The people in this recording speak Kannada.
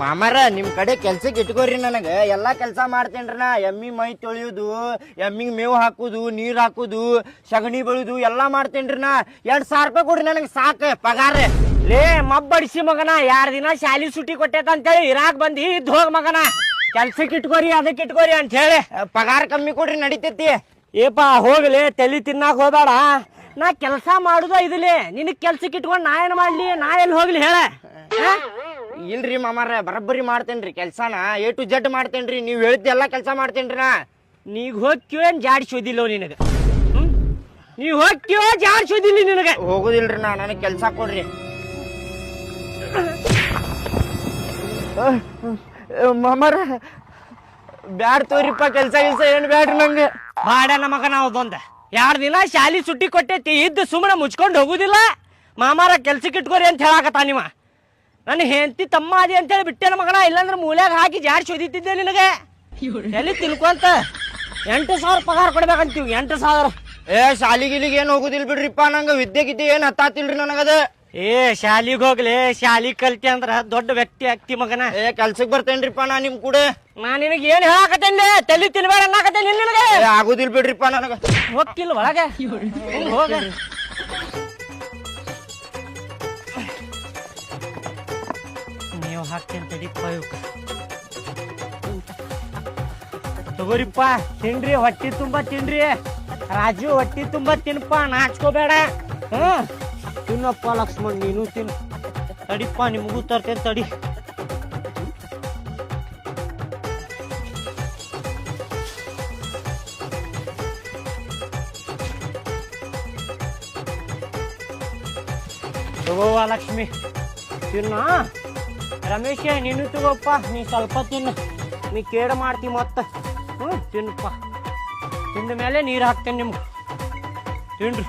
ಮಾಮಾರ ನಿಮ್ ಕಡೆ ಕೆಲ್ಸಕ್ಕೆ ಇಟ್ಕೋರಿ. ನನಗ ಎಲ್ಲಾ ಕೆಲ್ಸ ಮಾಡ್ತೇನ್ರಿ ನಾ. ಎಮ್ಮಿ ಮೈ ತೊಳಿಯುದು, ಎಮ್ಮಿಗ್ ಮೇವು ಹಾಕುದು, ನೀರ್ ಹಾಕುದು, ಸಗಣಿ ಬೆಳುದು ಎಲ್ಲಾ ಮಾಡ್ತೇನ್ರಿ ನಾ. 2,000 ರೂಪಾಯಿ ಕೊಡ್ರಿ ನನಗೆ ಸಾಕು ಪಗಾರ. ಲೇ ಮಬ್ಬಡಿಸಿ ಮಗನ, 2 ದಿನ ಶಾಲಿ ಸುಟ್ಟಿ ಕೊಟ್ಟೈತ ಅಂತೇಳಿ ಇರಾಕ್ ಬಂದಿ ಇದ್ ಹೋಗ್ ಮಗನ. ಕೆಲ್ಸಕ್ಕೆ ಇಟ್ಕೋರಿ ಅದಕ್ಕೆ ಇಟ್ಕೋರಿ ಅಂತ ಹೇಳಿ ಪಗಾರ ಕಮ್ಮಿ ಕೊಡ್ರಿ ನಡಿತೈತಿ. ಏಪ ಹೋಗ್ಲಿ, ತಲಿ ತಿನ್ನಾಕ ಹೋಗ್ಬೇಡ. ನಾ ಕೆಲಸ ಮಾಡುದ ಇದಿಲಿ, ನಿನಗ್ ಕೆಲ್ಸಕ್ಕೆ ಇಟ್ಕೊಂಡ್ ನಾ ಏನ್ ಮಾಡ್ಲಿ? ನಾ ಎಲ್ಲಿ ಹೋಗ್ಲಿ ಹೇಳ? ಇಲ್ರಿ ಮಾಮಾರ, ಬರಬ್ಬರಿ ಮಾಡ್ತೇನ್ರಿ ಕೆಲ್ಸಾನ. A to Z ಮಾಡ್ತೇನ್ರಿ. ನೀವ್ ಹೇಳಿದ್ದ ಎಲ್ಲಾ ಕೆಲ್ಸ ಮಾಡ್ತೇನ್ರಿ ನಾ. ನೀಗ್ ಹೋಗ್ತೀವೇನ್ ಜಾಡ್ಸೋದಿಲ್ಲ ನಿನಗ? ನೀವ್ ಹೋಗ್ತೀವೋ ಜಾಡ್ಸೋದಿಲ್ಲ ನಿನಗ? ಹೋಗುದಿಲ್ರಿ ನಾ, ನನಗ್ ಕೆಲ್ಸ ಕೊಡ್ರಿ. ಮಾಮಾರ ಬ್ಯಾಡ್ ತೋರಿಪ್ಪ, ಕೆಲ್ಸ ಏನ್ ಬ್ಯಾಡ್ರಿ ನಂಗೆ. ಬಾಡನ ಮಗನ ಹೌದೊಂದ 2 ದಿನ ಶಾಲಿ ಸುಟ್ಟಿ ಕೊಟ್ಟೈತಿ, ಇದ್ದು ಸುಮ್ಮನೆ ಮುಚ್ಕೊಂಡು ಹೋಗುದಿಲ್ಲ. ಮಾಮಾರ ಕೆಲ್ಸಕ್ಕೆ ಇಟ್ಕೋರಿ ಅಂತ ಹೇಳಾಕತ್ತ ನೀವ. ನನ್ನ ಹೆಂಡತಿ ತಮ್ಮ ಅದಿ ಅಂತ ಹೇಳಿ ಬಿಟ್ಟೇನ ಮಗನ, ಇಲ್ಲಾಂದ್ರೆ ಮೂಲ್ಯಾಗ ಹಾಕಿ ಜಾಡ್ಸಿ ಓದಿತಿದ್ದೆ ನಿನಗೆ. ಎಲ್ಲಿ ತಿಳ್ಕೊಂತ 8,000 ಪಗಾರ ಕೊಡ್ಬೇಕಂತೀವಿ. 8,000 ಶಾಲಿಗಿಲಿಗೆ ಏನ್ ಹೋಗುದಿಲ್ ಬಿಡ್ರಿಪ್ಪ. ನಂಗ ವಿದ್ಯೆ ಗಿದ್ದೆ ಏನ್ ಹತ್ತಾತಿಲ್ರಿ ನನಗದ. ಶಾಲಿಗ್ ಹೋಗ್ಲಿ, ಶಾಲಿ ಕಲ್ತಿ ಅಂದ್ರ ದೊಡ್ಡ ವ್ಯಕ್ತಿ ಆಗ್ತಿ ಮಗನ. ಕೆಲ್ಸಕ್ ಬರ್ತೇನ್ರಿಪ್ಪ ನಾ ನಿಮ್ ಕೂಡ. ನಾ ನಿನಗೆ ಏನ್ ಹೇಳಾಕತ್ತೇನೆ? ತಲೆ ತಿನ್ಬೇಡ ಅನ್ನಕತ್ತೇನೆ ನಿನಗೆ. ಆಗುದಿಲ್ ಬಿಡ್ರಿಪ್ಪ ನನಗ. ಹೋಗ್ತಿಲ್ಲ ಒಳಗೆ, ಹೋಗ. ನೀವು ಹಾಕ್ತೇನೆ ತಡಿಪ್ಪ. ತಗೋರಿಪ್ಪ, ತಿನ್ರಿ, ಹೊಟ್ಟಿ ತುಂಬಾ ತಿನ್ರಿ. ರಾಜು ಹೊಟ್ಟಿ ತುಂಬಾ ತಿನ್ಪ, ನಾಚ್ಕೋಬೇಡ. ತಿನ್ನಪ್ಪ ಲಕ್ಷ್ಮಣ್, ನೀನು ತಿನ್ನು. ತಡಿಪ್ಪ, ನಿಮಗೂ ತರ್ತೇನೆ ತಡಿ. ತಗೋವ ಲಕ್ಷ್ಮಿ, ತಿನ್ನ. ರಮೇಶ ನೀನು ತಗೋಪ್ಪ, ನೀ ಸ್ವಲ್ಪ ತಿನ್ನು. ನೀ ಕೇಡ ಮಾಡ್ತಿ ಮತ್ತ. ತಿನ್ನಪ್ಪ. ತಿಂದ ಮೇಲೆ ನೀರು ಹಾಕ್ತೇನೆ ನಿಮ್ಗೆ. ತಿನ್ರಿ.